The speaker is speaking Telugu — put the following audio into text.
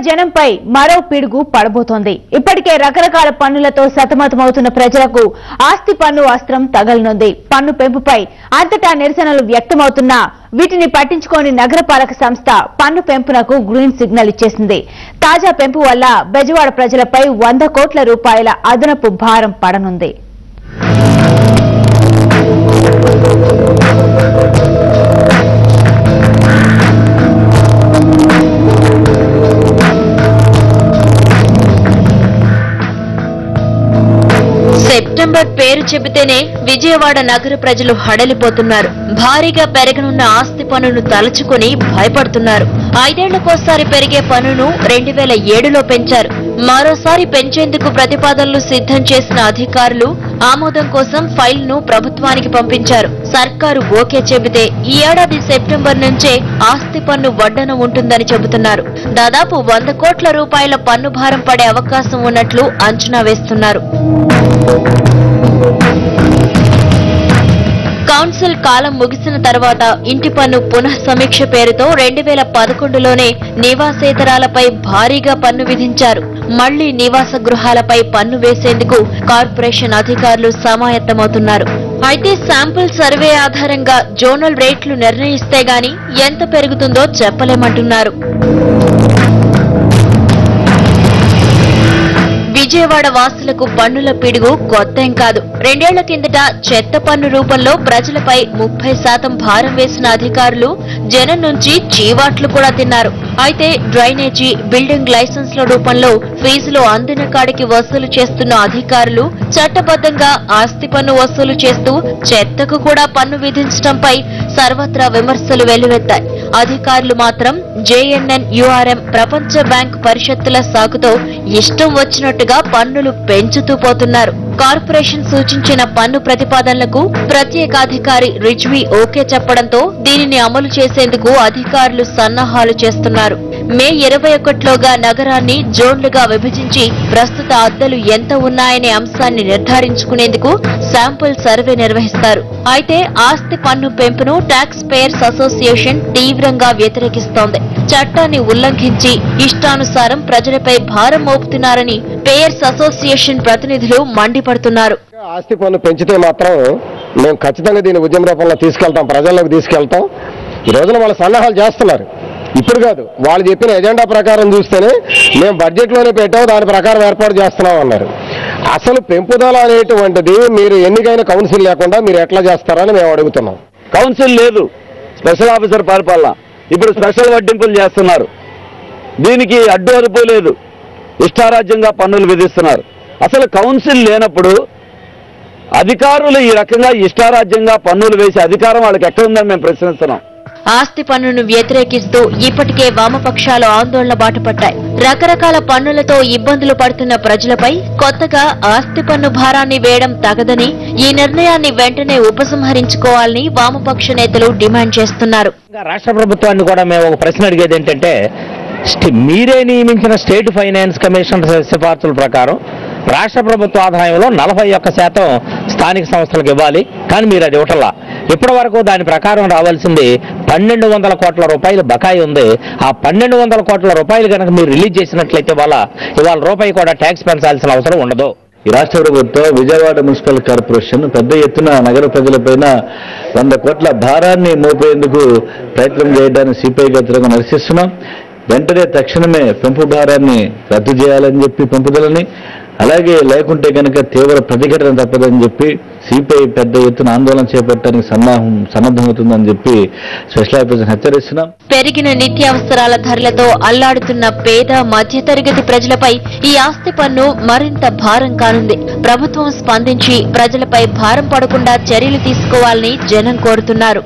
జనంపై మరో పిడుగు పడబోతోంది. ఇప్పటికే రకరకాల పన్నులతో సతమతమవుతున్న ప్రజలకు ఆస్తి పన్ను అస్త్రం తగలనుంది. పన్ను పెంపుపై అంతటా నిరసనలు వ్యక్తమవుతున్నా వీటిని పట్టించుకోని నగరపాలక సంస్థ పన్ను పెంపునకు గ్రీన్ సిగ్నల్ ఇచ్చేసింది. తాజా పెంపు వల్ల బెజవాడ ప్రజలపై 100 కోట్ల రూపాయల అదనపు భారం పడనుంది. సెప్టెంబర్ పేరు చెబితేనే విజయవాడ నగర ప్రజలు హడలిపోతున్నారు. భారీగా పెరగనున్న ఆస్తి పన్నును తలుచుకుని భయపడుతున్నారు. 5 ఏళ్లకోసారి పెరిగే పన్నును 2007లో పెంచారు. మరోసారి పెంచేందుకు ప్రతిపాదనలు సిద్ధం చేసిన అధికారులు ఆమోదం కోసం ఫైల్ను ప్రభుత్వానికి పంపించారు. సర్కారు ఓకే చెబితే ఈ ఏడాది సెప్టెంబర్ నుంచే ఆస్తి పన్ను వడ్డన ఉంటుందని చెబుతున్నారు. దాదాపు 100 కోట్ల రూపాయల పన్ను భారం పడే అవకాశం ఉన్నట్లు అంచనా వేస్తున్నారు. కౌన్సిల్ కాలం ముగిసిన తర్వాత ఇంటి పన్ను పునః సమీక్ష పేరుతో 2011లోనే నివాసేతరాలపై భారీగా పన్ను విధించారు. మళ్లీ నివాస గృహాలపై పన్ను వేసేందుకు కార్పొరేషన్ అధికారులు సమాయత్తమవుతున్నారు. అయితే శాంపుల్ సర్వే ఆధారంగా జోనల్ రేట్లు నిర్ణయిస్తే గాని ఎంత పెరుగుతుందో చెప్పలేమంటున్నారు. విజయవాడ వాసులకు పన్నుల పిడుగు కొత్తేం కాదు. 2 ఏళ్ల కిందట చెత్త పన్ను రూపంలో ప్రజలపై 30% భారం వేసిన అధికారులు జనం నుంచి చీవాట్లు కూడా తిన్నారు. అయితే డ్రైనేజీ, బిల్డింగ్ లైసెన్స్ల రూపంలో ఫీజులు అందిన కాడికి వసూలు చేస్తున్న అధికారులు చట్టబద్ధంగా ఆస్తి పన్ను వసూలు చేస్తూ చెత్తకు కూడా పన్ను విధించడంపై సర్వత్రా విమర్శలు వెల్లువెత్తాయి. అధికారులు మాత్రం జేఎన్ఎన్, యుఆర్ఎం, ప్రపంచ బ్యాంక్ పరిషత్తుల సాకుతో ఇష్టం వచ్చినట్టుగా పన్నులు పెంచుతూ పోతున్నారు. కార్పొరేషన్ సూచించిన పన్ను ప్రతిపాదనలకు ప్రత్యేకాధికారి రిజ్వీ ఓకే చెప్పడంతో దీనిని అమలు చేసేందుకు అధికారులు సన్నాహాలు చేస్తున్నారు. మే 21లోగా నగరాన్ని జోన్లుగా విభజించి ప్రస్తుత అద్దెలు ఎంత ఉన్నాయనే అంశాన్ని నిర్ధారించుకునేందుకు శాంపుల్ సర్వే నిర్వహిస్తారు. అయితే ఆస్తి పన్ను పెంపును టాక్స్ పేయర్స్ అసోసియేషన్ తీవ్రంగా వ్యతిరేకిస్తోంది. చట్టాన్ని ఉల్లంఘించి ఇష్టానుసారం ప్రజలపై భారం మోపుతున్నారని పేయర్స్ అసోసియేషన్ ప్రతినిధులు మండిపడుతున్నారు. ఆస్తి పన్ను పెంచితే మాత్రం మేము ఖచ్చితంగా దీన్ని ఉద్యమ రూపంలో తీసుకెళ్తాం, ప్రజల్లోకి తీసుకెళ్తాం. ఈ రోజున వాళ్ళు సన్నాహాలు చేస్తున్నారు. ఇప్పుడు కాదు, వాళ్ళు చెప్పిన ఎజెండా ప్రకారం చూస్తేనే మేము బడ్జెట్లోనే పెట్టాము, దాని ప్రకారం ఏర్పాటు చేస్తున్నాం అన్నారు. అసలు పెంపుదల అనేటువంటిది మీరు ఎన్నికైన కౌన్సిల్ లేకుండా మీరు ఎట్లా చేస్తారని మేము అడుగుతున్నాం. కౌన్సిల్ లేదు, స్పెషల్ ఆఫీసర్ పరిపాలన. ఇప్పుడు స్పెషల్ వడ్డింపులు చేస్తున్నారు. దీనికి అడ్డు అదుపు లేదు, ఇష్టారాజ్యంగా పన్నులు విధిస్తున్నారు. అసలు కౌన్సిల్ లేనప్పుడు అధికారులు ఈ రకంగా ఇష్టారాజ్యంగా పన్నులు వేసే అధికారం వాళ్ళకి ఎక్కడ ఉందని మేము ప్రశ్నిస్తున్నాం. ఆస్తి పన్నును వ్యతిరేకిస్తూ ఇప్పటికే వామపక్షాలు ఆందోళన బాటపట్టాయి. రకరకాల పన్నులతో ఇబ్బందులు పడుతున్న ప్రజలపై కొత్తగా ఆస్తి పన్ను భారాన్ని వేయడం తగదని, ఈ నిర్ణయాన్ని వెంటనే ఉపసంహరించుకోవాలని వామపక్ష నేతలు డిమాండ్ చేస్తున్నారు. రాష్ట్ర ప్రభుత్వాన్ని కూడా మేము ఒక ప్రశ్న అడిగేది ఏంటంటే, మీరే నియమించిన స్టేట్ ఫైనాన్స్ కమిషన్ సిఫార్సుల ప్రకారం రాష్ట్ర ప్రభుత్వ ఆదాయంలో 41% స్థానిక సంస్థలకు ఇవ్వాలి, కానీ మీరు అది ఇవ్వటల్లా. ఇప్పటి వరకు దాని ప్రకారం రావాల్సింది 1200 కోట్ల రూపాయలు బకాయి ఉంది. ఆ 1200 కోట్ల రూపాయలు కనుక మీరు రిలీజ్ చేసినట్లయితే ఇవాళ రూపాయి కూడా ట్యాక్స్ పెంచాల్సిన అవసరం ఉండదు. ఈ రాష్ట్ర ప్రభుత్వం విజయవాడ మున్సిపల్ కార్పొరేషన్ పెద్ద ఎత్తున నగర ప్రజలపైన 100 కోట్ల భారాన్ని మోపేందుకు ప్రయత్నం చేయడాన్ని సిపిఐ గతంగా నిరసిస్తున్నాం. వెంటనే తక్షణమే పెంపు భారాన్ని రద్దు చేయాలని చెప్పి పెంపుదలని, అలాగే లేకుంటే కనుక తీవ్ర ప్రతిఘటన తప్పదని చెప్పి సిపిఐ పెద్ద ఎత్తున ఆందోళన చేపట్టడానికి సన్నద్ధమవుతుందని చెప్పి స్పెషల్ ఆఫీసర్ హెచ్చరిస్తున్నాం. పెరిగిన నిత్యావసరాల ధరలతో అల్లాడుతున్న పేద మధ్యతరగతి ప్రజలపై ఈ ఆస్తి పన్ను మరింత భారం కానుంది. ప్రభుత్వం స్పందించి ప్రజలపై భారం పడకుండా చర్యలు తీసుకోవాలని జనం కోరుతున్నారు.